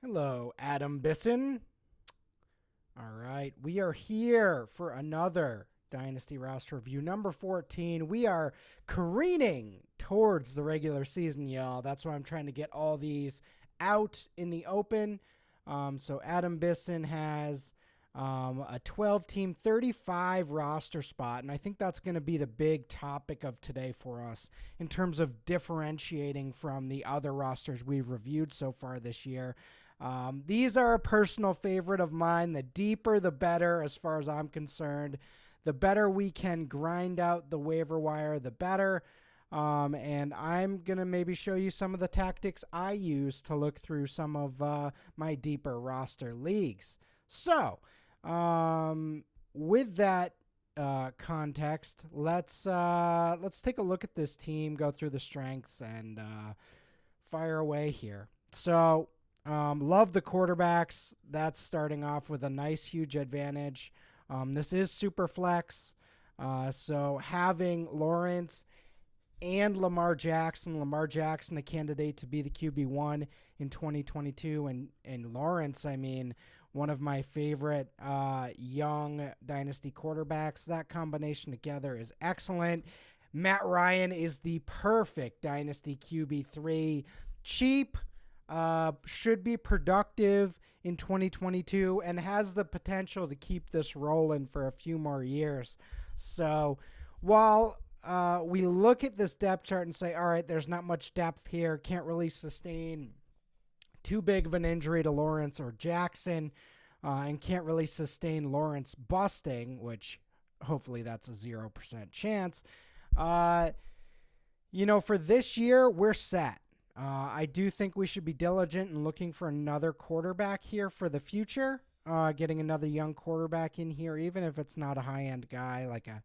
Hello, Adam Bisson. All right, we are here for another Dynasty roster review, number 14. We are careening towards the regular season, y'all. That's why I'm trying to get all these out in the open. So Adam Bisson has a 12-team, 35 roster spot, and I think that's going to be the big topic of today for us in terms of differentiating from the other rosters we've reviewed so far this year. These are a personal favorite of mine. The deeper, the better, as far as I'm concerned. The better we can grind out the waiver wire, the better. And I'm going to maybe show you some of the tactics I use to look through some of my deeper roster leagues. So, with that context, let's take a look at this team, go through the strengths, and fire away here. So, love the quarterbacks. That's starting off with a nice, huge advantage. This is super flex. So having Lawrence and Lamar Jackson a candidate to be the QB1 in 2022, and Lawrence, I mean, one of my favorite young dynasty quarterbacks. That combination together is excellent. Matt Ryan is the perfect dynasty QB3. Cheap, should be productive in 2022 and has the potential to keep this rolling for a few more years. So while we look at this depth chart and say, all right, there's not much depth here, can't really sustain too big of an injury to Lawrence or Jackson, and can't really sustain Lawrence busting, which hopefully that's a 0% chance. For this year, we're set. I do think we should be diligent in looking for another quarterback here for the future. Getting another young quarterback in here, even if it's not a high-end guy like a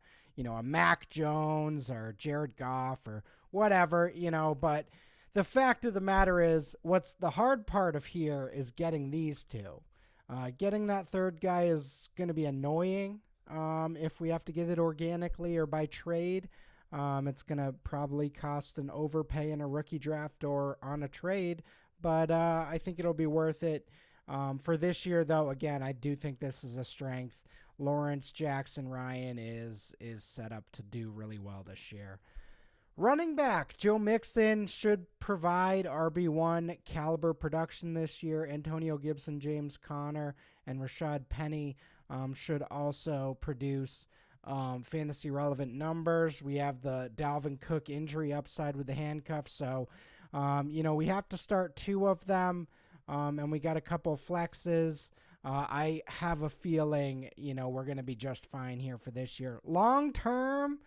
Mac Jones or Jared Goff or whatever, But the fact of the matter is, what's the hard part of here is getting these two. Getting that third guy is going to be annoying if we have to get it organically or by trade. It's going to probably cost an overpay in a rookie draft or on a trade, but I think it'll be worth it. For this year, though, again, I do think this is a strength. Lawrence, Jackson, Ryan is set up to do really well this year. Running back, Joe Mixon should provide RB1 caliber production this year. Antonio Gibson, James Conner, and Rashad Penny should also produce fantasy relevant numbers. We have the Dalvin Cook injury upside with the handcuffs. So, we have to start two of them. And we got a couple of flexes. I have a feeling, we're going to be just fine here for this year. Long term,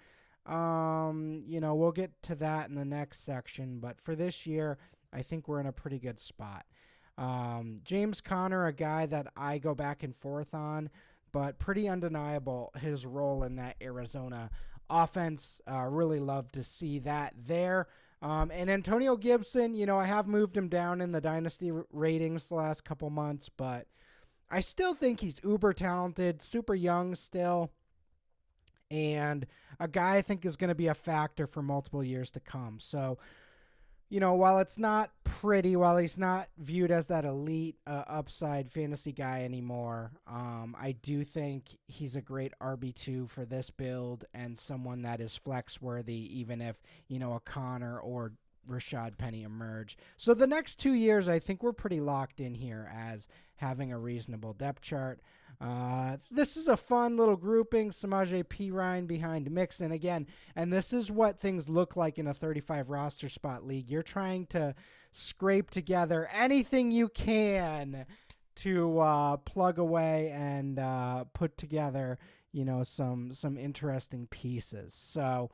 we'll get to that in the next section. But for this year, I think we're in a pretty good spot. James Conner, a guy that I go back and forth on, but pretty undeniable his role in that Arizona offense. Really love to see that there. And Antonio Gibson, I have moved him down in the dynasty ratings the last couple months, but I still think he's uber talented, super young still, and a guy I think is going to be a factor for multiple years to come. So, while it's not pretty, while he's not viewed as that elite upside fantasy guy anymore, I do think he's a great RB2 for this build and someone that is flex worthy, even if, a Connor or Rashad Penny emerge. So the next 2 years, I think we're pretty locked in here as having a reasonable depth chart. This is a fun little grouping. Samaje Perine behind Mixon again, and this is what things look like in a 35 roster spot league. You're trying to scrape together anything you can to plug away and put together, some interesting pieces. So.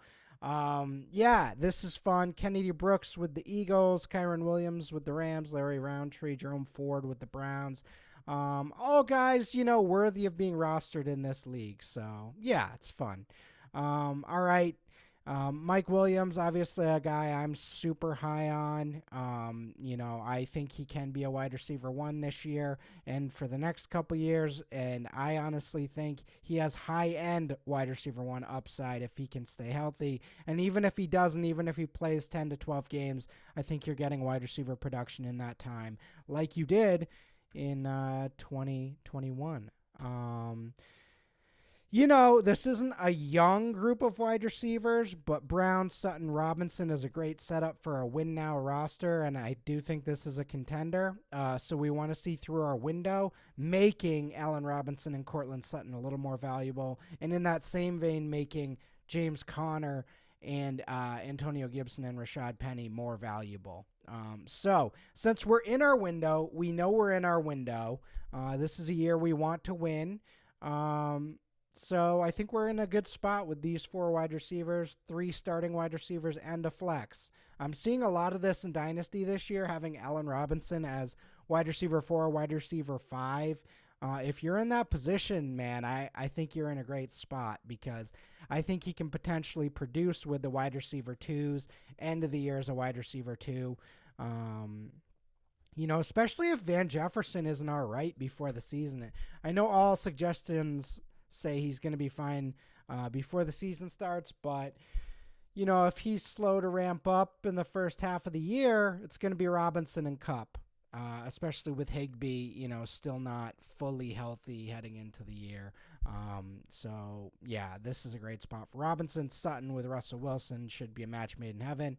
This is fun. Kennedy Brooks with the Eagles, Kyron Williams with the Rams, Larry Roundtree, Jerome Ford with the Browns. All guys, worthy of being rostered in this league. So, yeah, it's fun. All right. Mike Williams, obviously a guy I'm super high on. I think he can be a wide receiver one this year and for the next couple years. And I honestly think he has high-end wide receiver one upside if he can stay healthy. And even if he doesn't, even if he plays 10 to 12 games, I think you're getting wide receiver production in that time, like you did in 2021. This isn't a young group of wide receivers, but Brown, Sutton, Robinson is a great setup for a win now roster, and I do think this is a contender. So we want to see through our window, making Allen Robinson and Cortland Sutton a little more valuable, and in that same vein, making James Conner and Antonio Gibson and Rashad Penny more valuable. So since we're in our window, we know we're in our window. This is a year we want to win. So I think we're in a good spot with these 4 wide receivers, 3 starting wide receivers, and a flex. I'm seeing a lot of this in Dynasty this year, having Allen Robinson as wide receiver 4, wide receiver 5. If you're in that position, man, I think you're in a great spot because I think he can potentially produce with the wide receiver 2s, end of the year as a wide receiver 2. Especially if Van Jefferson isn't all right before the season. I know all suggestions say he's going to be fine before the season starts, but if he's slow to ramp up in the first half of the year, it's going to be Robinson and Kupp, especially with Higbee, still not fully healthy heading into the year. So yeah, this is a great spot for Robinson. Sutton with Russell Wilson should be a match made in heaven.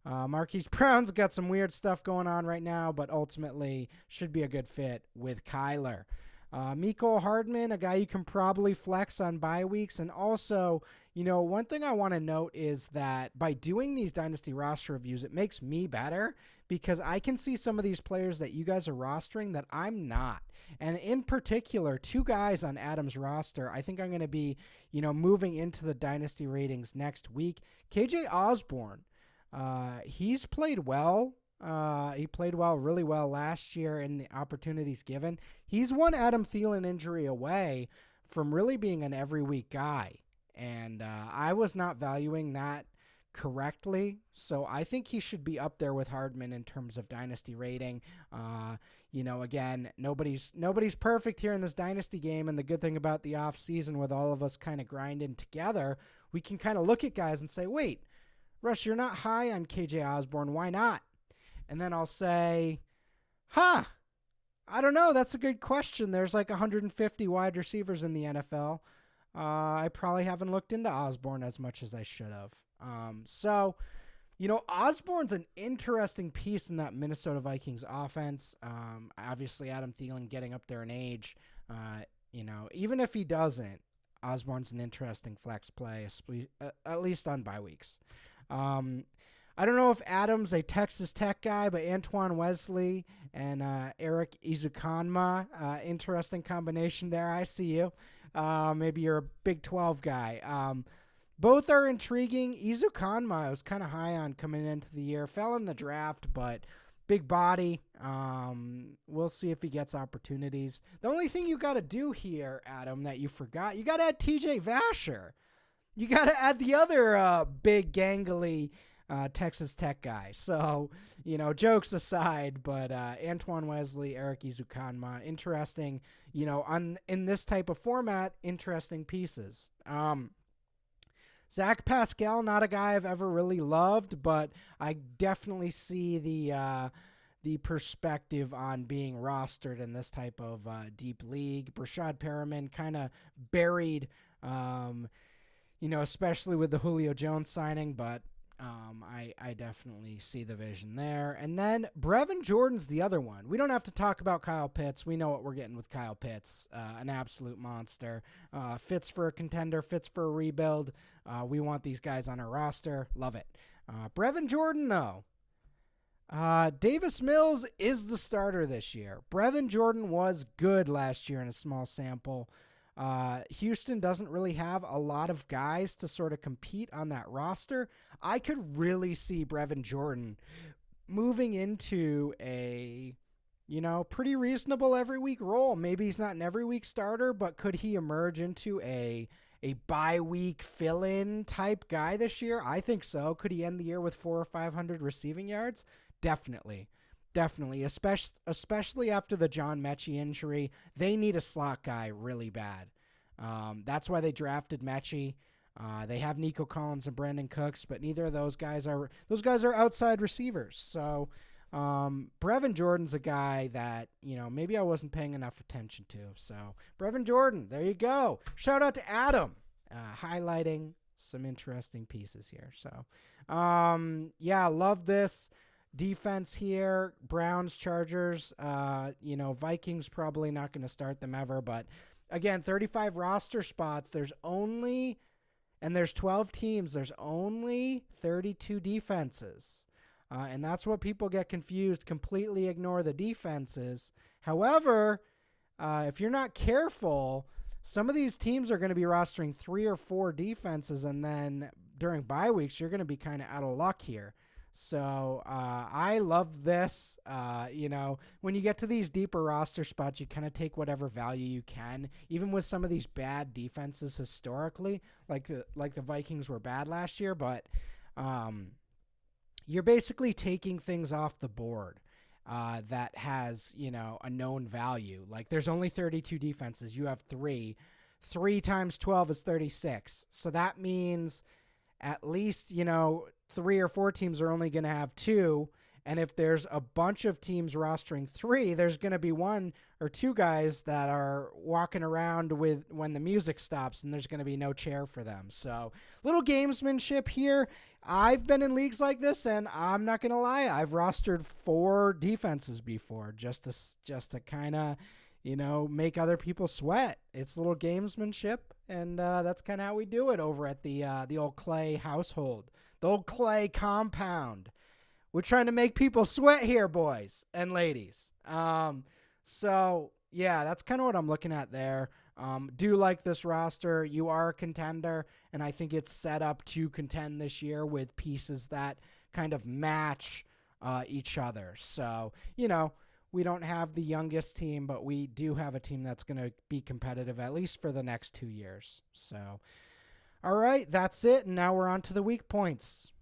Marquise Brown's got some weird stuff going on right now, but ultimately should be a good fit with Kyler. Mecole Hardman, a guy you can probably flex on bye weeks. And also, one thing I want to note is that by doing these Dynasty roster reviews, it makes me better because I can see some of these players that you guys are rostering that I'm not. And in particular, 2 guys on Adam's roster, I think I'm going to be, moving into the Dynasty ratings next week. DKOsborne, he's played well. He played really well last year in the opportunities given. He's one Adam Thielen injury away from really being an every week guy. And I was not valuing that correctly. So I think he should be up there with Hardman in terms of Dynasty rating. Again, nobody's perfect here in this Dynasty game. And the good thing about the off season with all of us kind of grinding together, we can kind of look at guys and say, wait, Russ, you're not high on DKOsborne. Why not? And then I'll say, I don't know. That's a good question. There's like 150 wide receivers in the NFL. I probably haven't looked into Osborne as much as I should have. Osborne's an interesting piece in that Minnesota Vikings offense. Obviously, Adam Thielen getting up there in age. Even if he doesn't, Osborne's an interesting flex play, at least on bye weeks. I don't know if Adam's a Texas Tech guy, but Antoine Wesley and Eric Izukanma, interesting combination there. I see you. Maybe you're a Big 12 guy. Both are intriguing. Izukanma I was kind of high on coming into the year. Fell in the draft, but big body. We'll see if he gets opportunities. The only thing you got to do here, Adam, that you forgot, you got to add TJ Vasher. You got to add the other big gangly Texas Tech guy. So, jokes aside, but Antoine Wesley, Eric Izukanma, interesting, in this type of format, interesting pieces. Zach Pascal, not a guy I've ever really loved, but I definitely see the perspective on being rostered in this type of deep league. Brashad Perriman kind of buried, especially with the Julio Jones signing, but I definitely see the vision there. And then Brevin Jordan's the other one. We don't have to talk about Kyle Pitts. We know what we're getting with Kyle Pitts. An absolute monster. Fits for a contender, fits for a rebuild. We want these guys on our roster. Love it. Brevin Jordan, though. Davis Mills is the starter this year. Brevin Jordan was good last year in a small sample. Houston doesn't really have a lot of guys to sort of compete on that roster. I could really see Brevin Jordan moving into a, pretty reasonable every week role. Maybe he's not an every week starter, but could he emerge into a a bye week fill-in type guy this year? I think so. Could he end the year with 400 or 500 receiving yards? Definitely. Definitely, especially after the John Mechie injury. They need a slot guy really bad. That's why they drafted Mechie. They have Nico Collins and Brandon Cooks, but neither of those guys are outside receivers. So Brevin Jordan's a guy that, maybe I wasn't paying enough attention to. So Brevin Jordan, there you go. Shout out to Adam, highlighting some interesting pieces here. So love this defense here. Browns, Chargers, Vikings probably not going to start them ever, but again, 35 roster spots. There's 12 teams. There's only 32 defenses. And that's what people get confused, completely ignore the defenses. However, if you're not careful, some of these teams are going to be rostering 3 or 4 defenses, and then during bye weeks, you're going to be kind of out of luck here. So I love this. When you get to these deeper roster spots, you kind of take whatever value you can, even with some of these bad defenses historically, like the Vikings were bad last year, but you're basically taking things off the board that has, a known value. Like there's only 32 defenses. You have 3. 3 times 12 is 36. So that means at least, 3 or 4 teams are only going to have 2. And if there's a bunch of teams rostering 3, there's going to be 1 or 2 guys that are walking around with when the music stops, and there's going to be no chair for them. So little gamesmanship here. I've been in leagues like this, and I'm not going to lie, I've rostered 4 defenses before just to kind of, make other people sweat. It's a little gamesmanship, and that's kind of how we do it over at the old Clay household, the old Clay compound. We're trying to make people sweat here, boys and ladies. So yeah, that's kind of what I'm looking at there. Do like this roster. You are a contender, and I think it's set up to contend this year with pieces that kind of match each other. So, we don't have the youngest team, but we do have a team that's going to be competitive at least for the next 2 years. So, all right, that's it. And now we're on to the weak points.